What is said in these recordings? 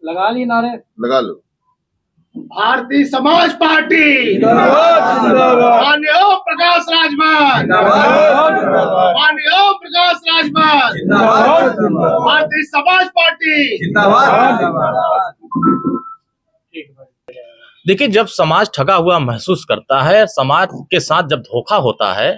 लगा लिए नारे, लगा लो। भारतीय समाज पार्टी जिंदाबाद, माननीय ओम प्रकाश राजभर, माननीय ओम प्रकाश राजभर, भारतीय समाज पार्टी। देखिए, जब समाज ठगा हुआ महसूस करता है, समाज के साथ जब धोखा होता है,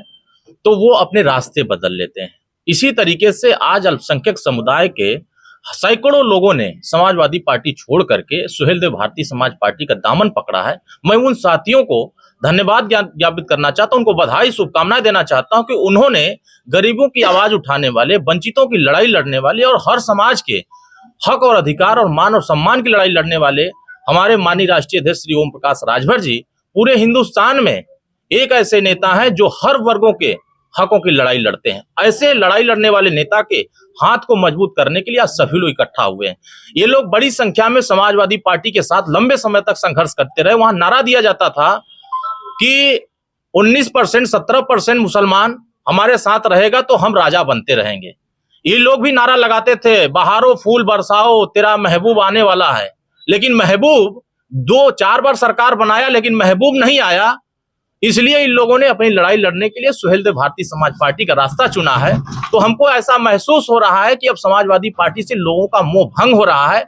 तो वो अपने रास्ते बदल लेते हैं। इसी तरीके से आज अल्पसंख्यक समुदाय के सैकड़ों लोगों ने समाजवादी पार्टी छोड़ करके सुहेलदेव भारतीय समाज पार्टी का दामन पकड़ा है। मैं उन साथियों को धन्यवाद ज्ञापित करना चाहता हूं, उनको बधाई शुभकामनाएं देना चाहता हूं कि उन्होंने गरीबों की आवाज उठाने वाले, वंचितों की लड़ाई लड़ने वाले और हर समाज के हक और अधिकार और मान और सम्मान की लड़ाई लड़ने वाले हमारे माननीय राष्ट्रीय अध्यक्ष श्री ओम प्रकाश राजभर जी पूरे हिंदुस्तान में एक ऐसे नेता हैं जो हर वर्गों के हकों की लड़ाई लड़ते हैं। ऐसे लड़ाई लड़ने वाले नेता के हाथ को मजबूत करने के लिए आज सभी लोग इकट्ठा हुए हैं। ये लोग बड़ी संख्या में समाजवादी पार्टी के साथ लंबे समय तक संघर्ष करते रहे। वहां नारा दिया जाता था कि 19%, 17% मुसलमान हमारे साथ रहेगा तो हम राजा बनते रहेंगे। ये लोग भी नारा लगाते थे, बहारो फूल बरसाओ तेरा महबूब आने वाला है। लेकिन महबूब 2-4 बार सरकार बनाया, लेकिन महबूब नहीं आया। इसलिए इन लोगों ने अपनी लड़ाई लड़ने के लिए सुहेलदेव भारतीय समाज पार्टी का रास्ता चुना है। तो हमको ऐसा महसूस हो रहा है कि अब समाजवादी पार्टी से लोगों का मोह भंग हो रहा है।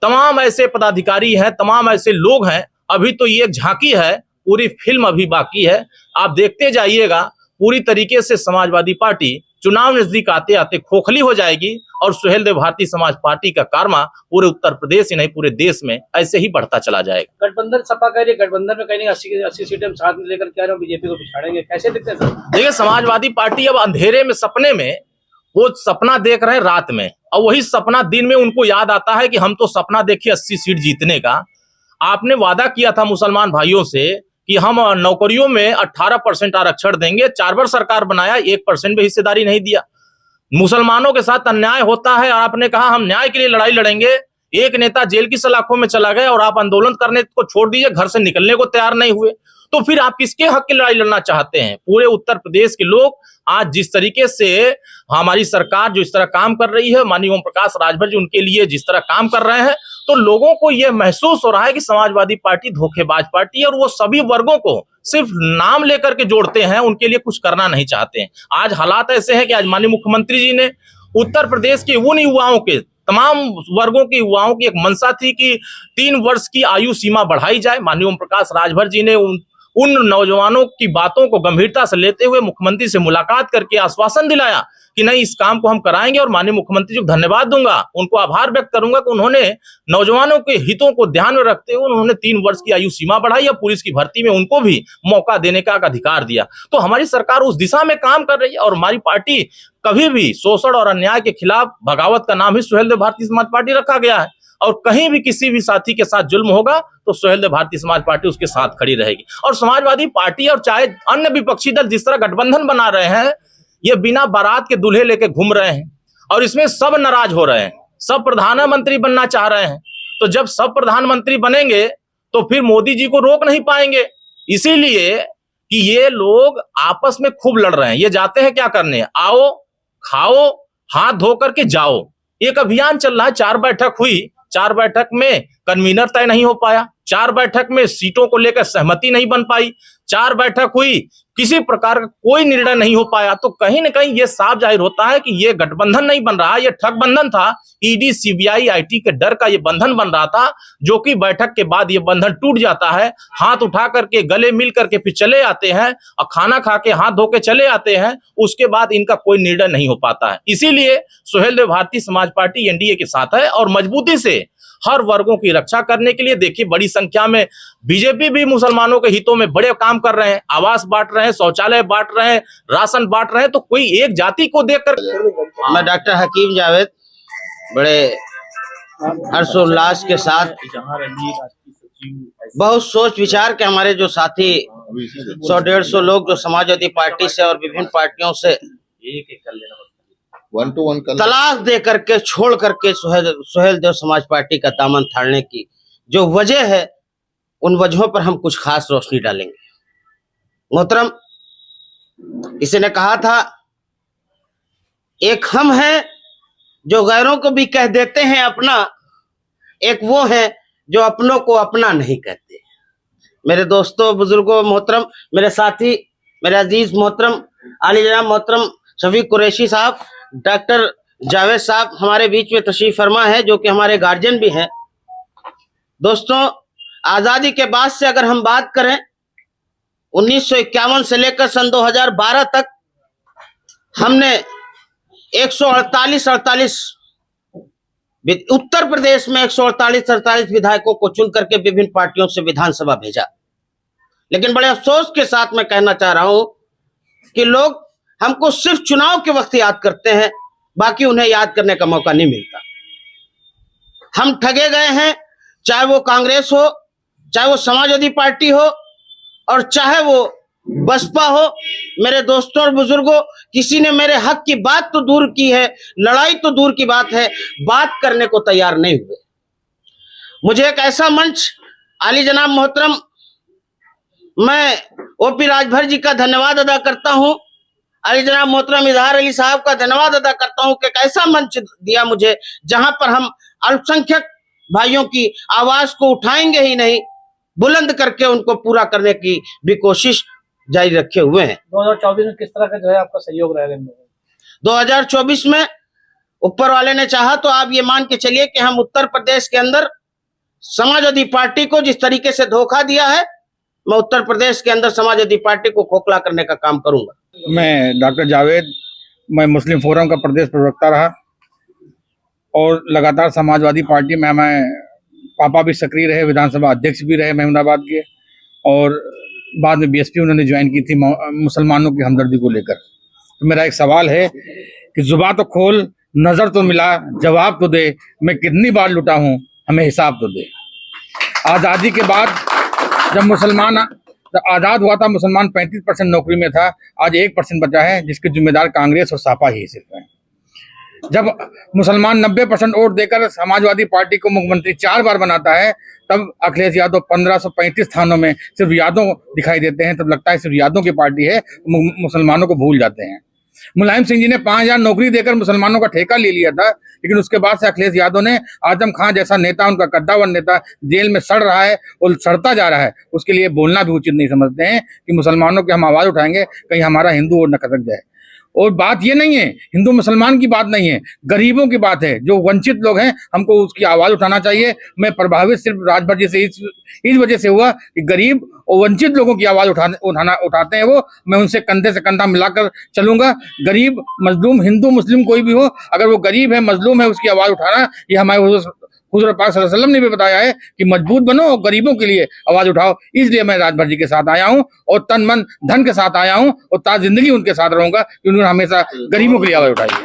तमाम ऐसे पदाधिकारी हैं, तमाम ऐसे लोग हैं। अभी तो ये एक झांकी है, पूरी फिल्म अभी बाकी है। आप देखते जाइएगा, पूरी तरीके से समाजवादी पार्टी चुनाव नजदीक आते आते खोखली हो जाएगी और सुहेलदेव भारतीय समाज पार्टी का कारवा पूरे उत्तर प्रदेश ही नहीं पूरे देश में ऐसे ही बढ़ता चला जाएगा। गठबंधन सपा कह रही है, गठबंधन में कहीं 80 सीटें हम साथ में लेकर के आ रहे हैं, बीजेपी को पिछाड़ेंगे, कैसे दिखते हैं सर? देखिए, समाजवादी पार्टी अब अंधेरे में, सपने में, वो सपना देख रहे हैं रात में, और वही सपना दिन में उनको याद आता है कि हम तो सपना देखे 80 सीट जीतने का। आपने वादा किया था मुसलमान भाइयों से कि हम नौकरियों में 18% आरक्षण देंगे। 4 बार सरकार बनाया, 1% भी हिस्सेदारी नहीं दिया। मुसलमानों के साथ अन्याय होता है और आपने कहा हम न्याय के लिए लड़ाई लड़ेंगे। एक नेता जेल की सलाखों में चला गया और आप आंदोलन करने को छोड़ दीजिए, घर से निकलने को तैयार नहीं हुए। तो फिर आप किसके हक की लड़ाई लड़ना चाहते हैं? पूरे उत्तर प्रदेश के लोग आज जिस तरीके से हमारी सरकार जो इस तरह काम कर रही है, माननीय ओम प्रकाश राजभर जी उनके लिए जिस तरह काम कर रहे हैं, तो लोगों को यह महसूस हो रहा है कि समाजवादी पार्टी धोखेबाज पार्टी है और वो सभी वर्गों को सिर्फ नाम लेकर के जोड़ते हैं, उनके लिए कुछ करना नहीं चाहते हैं। आज हालात ऐसे हैं कि आज माननीय मुख्यमंत्री जी ने उत्तर प्रदेश के उन युवाओं के, तमाम वर्गों के युवाओं की एक मंशा थी कि 3 वर्ष की आयु सीमा बढ़ाई जाए। माननीय ओम प्रकाश राजभर जी ने उन नौजवानों की बातों को गंभीरता से लेते हुए मुख्यमंत्री से मुलाकात करके आश्वासन दिलाया कि नहीं, इस काम को हम कराएंगे। और माननीय मुख्यमंत्री जी को धन्यवाद दूंगा, उनको आभार व्यक्त करूंगा कि उन्होंने नौजवानों के हितों को ध्यान में रखते हुए उन्होंने 3 वर्ष की आयु सीमा बढ़ाई और पुलिस की भर्ती में उनको भी मौका देने का अधिकार दिया। तो हमारी सरकार उस दिशा में काम कर रही है और हमारी पार्टी कभी भी शोषण और अन्याय के खिलाफ, बगावत का नाम ही सुहेलदेव भारतीय समाज पार्टी रखा गया है, और कहीं भी किसी भी साथी के साथ जुल्म होगा तो सुहेलदेव भारतीय समाज पार्टी उसके साथ खड़ी रहेगी। और समाजवादी पार्टी और चाहे अन्य विपक्षी दल जिस तरह गठबंधन बना रहे हैं, ये बिना बारात के दूल्हे लेके घूम रहे हैं और इसमें सब नाराज हो रहे हैं। सब प्रधानमंत्री बनना चाह रहे हैं, तो जब सब प्रधानमंत्री बनेंगे तो फिर मोदी जी को रोक नहीं पाएंगे। इसीलिए कि ये लोग आपस में खूब लड़ रहे हैं। ये जाते हैं क्या करने, आओ खाओ हाथ धो करके जाओ। एक अभियान चल रहा है। 4 बैठक हुई, 4 बैठक में कन्वीनर तय नहीं हो पाया, 4 बैठक में सीटों को लेकर सहमति नहीं बन पाई, 4 बैठक हुई, किसी प्रकार का कोई निर्णय नहीं हो पाया। तो कहीं ना कहीं ये साफ जाहिर होता है कि ये गठबंधन नहीं बन रहा, ये ठग बंधन था। ईडी, सीबीआई, आईटी के डर का ये बंधन बन रहा था, जो कि बैठक के बाद ये बंधन टूट जाता है। हाथ उठा करके, गले मिल करके फिर चले आते हैं और खाना खा के हाथ धो के चले आते हैं। उसके बाद इनका कोई निर्णय नहीं हो पाता है। इसीलिए सुहेलदेव भारतीय समाज पार्टी एनडीए के साथ है और मजबूती से हर वर्गों की रक्षा करने के लिए, देखिए बड़ी संख्या में बीजेपी भी मुसलमानों के हितों में बड़े काम कर रहे हैं, आवास बांट रहे हैं, शौचालय बांट रहे हैं, राशन बांट रहे हैं। तो कोई एक जाति को देखकर मैं डॉक्टर हकीम जावेद बड़े हर्षोल्लास के साथ, बहुत सोच विचार के हमारे जो साथी 100-150 लोग जो समाजवादी पार्टी से और विभिन्न पार्टियों से 1 to 1 तलाश दे करके छोड़ करके सुहेलदेव समाज पार्टी का दामन थामने की जो वजह है, उन वजहों पर हम कुछ खास रोशनी डालेंगे। मोहतरम, किसी ने कहा था, एक हम हैं जो गैरों को भी कह देते हैं अपना, एक वो है जो अपनों को अपना नहीं कहते। मेरे दोस्तों, बुजुर्गों, मोहतरम, मेरे साथी, मेरे अजीज मोहतरम आली जनाब मोहतरम शफीक कुरैशी साहब, डॉक्टर जावेद साहब हमारे बीच में तशरीफ फरमा है, जो कि हमारे गार्जियन भी हैं। दोस्तों, आजादी के बाद से अगर हम बात करें, 1951 से लेकर सन 2012 तक हमने 148 उत्तर प्रदेश में 148 विधायकों को चुन करके विभिन्न पार्टियों से विधानसभा भेजा। लेकिन बड़े अफसोस के साथ मैं कहना चाह रहा हूं कि लोग हमको सिर्फ चुनाव के वक्त याद करते हैं, बाकी उन्हें याद करने का मौका नहीं मिलता। हम ठगे गए हैं, चाहे वो कांग्रेस हो, चाहे वो समाजवादी पार्टी हो, और चाहे वो बसपा हो। मेरे दोस्तों और बुजुर्गों, किसी ने मेरे हक की बात तो दूर की है, लड़ाई तो दूर की बात है, बात करने को तैयार नहीं हुए। मुझे एक ऐसा मंच, आली जनाब मोहतरम, मैं ओपी राजभर जी का धन्यवाद अदा करता हूं, आली जनाब मोहतरम इजहार अली साहब का धन्यवाद अदा करता हूं कि एक ऐसा मंच दिया मुझे जहां पर हम अल्पसंख्यक भाइयों की आवाज को उठाएंगे ही नहीं, बुलंद करके उनको पूरा करने की भी कोशिश जारी रखे हुए हैं। 2024 में किस तरह का जो है आपका सहयोग रहेगा? 2024 में ऊपर वाले ने चाहा तो आप ये मान के चलिए कि हम उत्तर प्रदेश के अंदर समाजवादी पार्टी को जिस तरीके से धोखा दिया है, मैं उत्तर प्रदेश के अंदर समाजवादी पार्टी को खोखला करने का काम करूंगा। मैं डॉक्टर जावेद, मैं मुस्लिम फोरम का प्रदेश प्रवक्ता रहा और लगातार समाजवादी पार्टी में मैं पापा भी सक्रिय रहे, विधानसभा अध्यक्ष भी रहे महमूदाबाद के, और बाद में बीएसपी उन्होंने ज्वाइन की थी मुसलमानों की हमदर्दी को लेकर। तो मेरा एक सवाल है कि जुबान तो खोल, नजर तो मिला, जवाब तो दे, मैं कितनी बार लुटा हूं, हमें हिसाब तो दे। आज़ादी के बाद जब आज़ाद हुआ था, मुसलमान 35% नौकरी में था, आज 1% बचा है, जिसके जिम्मेदार कांग्रेस और सपा ही सिर्फ है। जब मुसलमान 90% वोट देकर समाजवादी पार्टी को मुख्यमंत्री 4 बार बनाता है, तब अखिलेश यादव 1535 स्थानों में सिर्फ यादव दिखाई देते हैं, तब लगता है सिर्फ यादव की पार्टी है, मुसलमानों को भूल जाते हैं। मुलायम सिंह जी ने 5000 नौकरी देकर मुसलमानों का ठेका ले लिया था, लेकिन उसके बाद से अखिलेश यादव ने, आजम खान जैसा नेता, उनका कद्दावर नेता जेल में सड़ रहा है और सड़ता जा रहा है, उसके लिए बोलना भी उचित नहीं समझते हैं कि मुसलमानों की हम आवाज उठाएंगे, कहीं हमारा हिंदू वोट न खसक जाए। और बात ये नहीं है, हिंदू मुसलमान की बात नहीं है, गरीबों की बात है, जो वंचित लोग हैं, हमको उसकी आवाज उठाना चाहिए। मैं प्रभावित सिर्फ राजभर जी से इस वजह से हुआ कि गरीब और वंचित लोगों की आवाज उठाते हैं वो, मैं उनसे कंधे से कंधा मिलाकर चलूंगा। गरीब, मजलूम, हिंदू मुस्लिम कोई भी हो, अगर वो गरीब है, मजलूम है, उसकी आवाज उठाना, ये हमारे हुज़ूर पाक सल्लल्लाहु अलैहि वसल्लम ने भी बताया है कि मजबूत बनो और गरीबों के लिए आवाज उठाओ। इसलिए मैं राजभर जी के साथ आया हूं और तन मन धन के साथ आया हूं और ताज़ जिंदगी उनके साथ रहूंगा, कि उन्होंने हमेशा गरीबों के लिए आवाज उठाई है।